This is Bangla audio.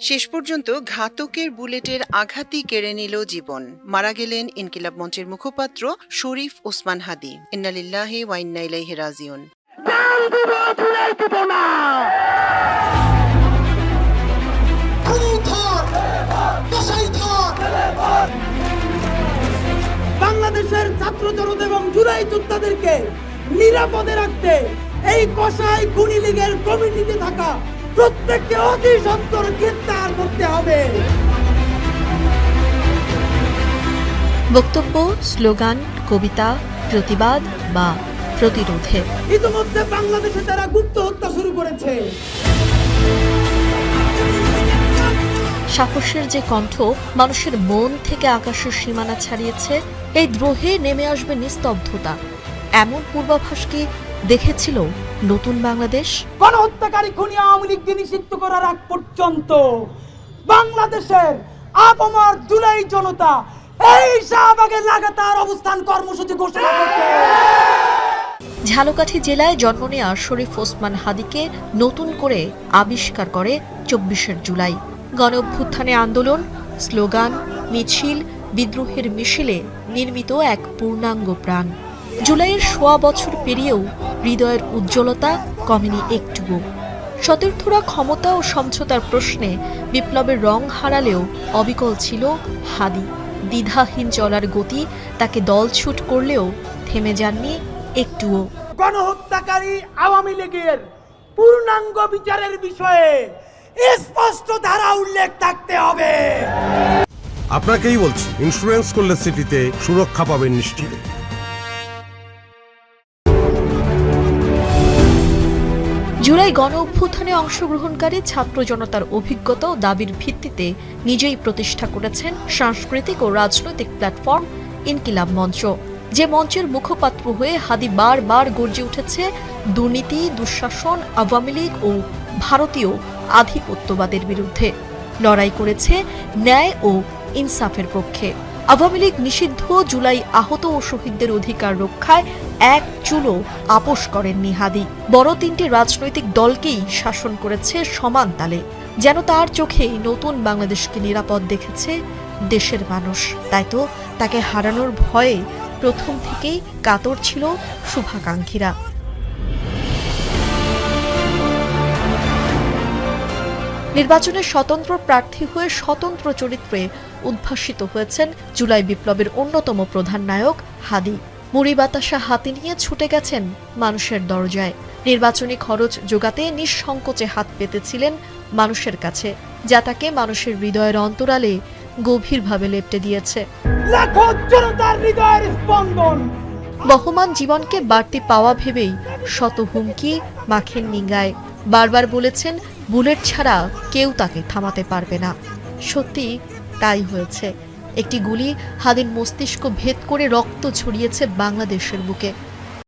শেষ পর্যন্ত ঘাতকের বুলেটের আঘাতই কেড়ে নিল জীবন। মারা গেলেন ইনকিলাব মঞ্চের মুখপাত্র শরীফ ওসমান হাদী। ইন্না লিল্লাহি ওয়া ইন্না ইলাইহি রাজিউন। বাংলাদেশের ছাত্র জনতা এবং জুলাই যোদ্ধাদেরকে নিরাপদে রাখতে এই কসাই খুনি লীগের কমিটিতে থাকা প্রত্যেককে অতি সত্বর গ্রেফতার করতে হবে। বক্তব্য, স্লোগান, কবিতা, প্রতিবাদ বা প্রতিরোধে ইতিমধ্যে বাংলাদেশে তারা গুপ্ত হত্যা শুরু করেছে। সাহসের যে কণ্ঠ মানুষের মন থেকে আকাশের সীমানা ছাড়িয়েছে, এই দ্রোহে নেমে আসবে নিস্তব্ধতা, এমন পূর্বাভাস কি দেখেছিল নতুন বাংলাদেশ? গণহত্যাকারী খুনি আওয়ামী লীগকে নিষিদ্ধ করার আগ পর্যন্ত বাংলাদেশের আপামর জুলাই জনতা এই শাহবাগের লাগাতার অবস্থান কর্মসূচি ঘোষণা করছে। ঝালকাঠি জেলায় জন্ম নেওয়া শরীফ ওসমান হাদীকে নতুন করে আবিষ্কার করে ২৪শে জুলাই। গণ অভ্যুত্থানে আন্দোলন, স্লোগান, মিছিল, বিদ্রোহের মিছিলে নির্মিত এক পূর্ণাঙ্গ প্রাণ। জুলাইয়ের ১০০ বছর পেরিয়েও হৃদয়ের উজ্জ্বলতা কমেনি একটুও। সতীর্থরা ক্ষমতা ও সমঝোতার প্রশ্নে বিপ্লবের রং হারালেও অবিকল ছিল হাদী। দ্বিধাহীন চলার গতি তাকে দলছুট করলেও থেমে যাননি একটুও। গণহত্যাকারী আওয়ামী লীগের পূর্ণাঙ্গ বিচারের বিষয়ে স্পষ্ট ধারা উল্লেখ থাকতে হবে। আপনাকেই বলছি, ইন্স্যুরেন্স করলে সিটিতে সুরক্ষা পাবেন নিশ্চিত। জুলাই গণ অভ্যুত্থানে অংশগ্রহণকারী ছাত্র জনতার অভিজ্ঞতা ও দাবির ভিত্তিতে নিজেই প্রতিষ্ঠা করেছেন সাংস্কৃতিক ও রাজনৈতিক প্ল্যাটফর্ম ইনকিলাব মঞ্চ। যে মঞ্চের মুখপাত্র হয়ে হাদী বারবার গর্জে উঠেছে দুর্নীতি, দুঃশাসন, আওয়ামী লীগ ও ভারতীয় আধিপত্যবাদের বিরুদ্ধে। লড়াই করেছে ন্যায় ও ইনসাফের পক্ষে। আওয়ামী লীগ নিষিদ্ধ, জুলাই আহত ও শহীদদের অধিকার রক্ষায় এক চুলো আপোষ করেননি হাদী। বড় তিনটি রাজনৈতিক দলকেই শাসন করেছে সমান তালে। যেন তার চোখেই নতুন বাংলাদেশকে নিরাপদ দেখেছে দেশের মানুষ। তাই তো তাকে হারানোর ভয়ে প্রথম থেকেই কাতর ছিল শুভাকাঙ্ক্ষীরা। নির্বাচনে স্বতন্ত্র প্রার্থী হয়ে স্বতন্ত্র চরিত্রে উদ্ভাসিত হয়েছেন জুলাই বিপ্লবের অন্যতম প্রধান নায়ক হাদী। মুড়ি বাতাসা হাতে নিয়ে ছুটে গেছেন মানুষের দরজায়। নির্বাচনী খরচ জোগাতে নিঃসংকোচে হাত পেতেছিলেন মানুষের কাছে, যা তাকে মানুষের হৃদয়ের অন্তরালে গভীরভাবে লেপ্টে দিয়েছে। লাখো জনতার হৃদয়ের স্পন্দন। বহমান জীবনকে বাড়তি পাওয়া ভেবেই শত হুমকি মাখেন নিঙ্গায়। বারবার বলেছেন বুলেট ছাড়া কেউ তাকে থামাতে পারবে না। সত্যি তাই হয়েছে। একটি গুলি হাদীর মস্তিষ্ক ভেদ করে রক্ত ছড়িয়েছে বাংলাদেশের বুকে।